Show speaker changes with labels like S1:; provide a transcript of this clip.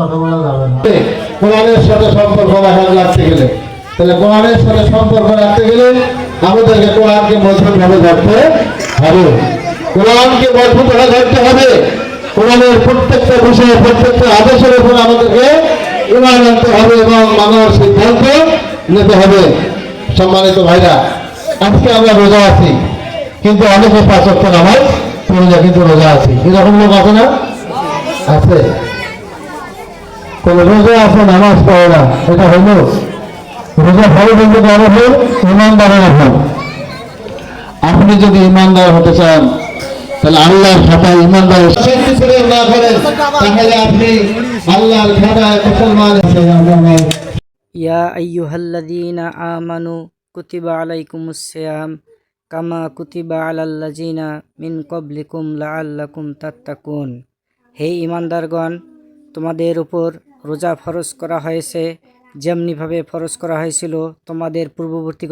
S1: কথা বলা যাবে না। কোরআনের সাথে সম্পর্ক রাখতে গেলে, তাহলে কোরআনের সাথে সম্পর্ক রাখতে গেলে আমাদেরকে কোরআনকে মজবুতভাবে ধরতে হবে। কোরআনকে মজবুতভাবে ধরতে হবে। কোরআনের প্রত্যেকটা বিষয়ে, প্রত্যেকটা আদেশের উপর আমাদেরকে ঈমান আনতে হবে এবং মানার সিদ্ধান্ত নিতে হবে। সম্মানিত ভাইরা, আজকে আমরা রোজা আছি, কিন্তু অনেকে 5 ওয়াক্ত নামাজ পড়ে না, কিন্তু রোজা আছি। এরকম লোক আছে না? আছে। কোন রোজা আছে, নামাজ পড়ে না, এটা হইল রোজা ফলে বলতে পারো ইমানদারের ফল। আপনি যদি ইমানদার হতে চান, তাহলে আল্লাহর খাতায় ইমানদার না করেন, তাহলে আপনি আল্লাহর খাতায় মুসলমান হিসেবে।
S2: ইয়া আইয়ুহাল্লাযীনা আমানু কুতিবা আলাইকুমুস সিয়াম কামা কুতিবা আলাল্লাযীনা মিন ক্বাবলিকুম লাআল্লাকুম তাত্তাকুন। হে ঈমানদারগণ, তোমাদের উপর রোজা ফরজ করা হয়েছে যেমনিভাবে ফরজ করা হয়েছিল তোমাদের পূর্ববর্তী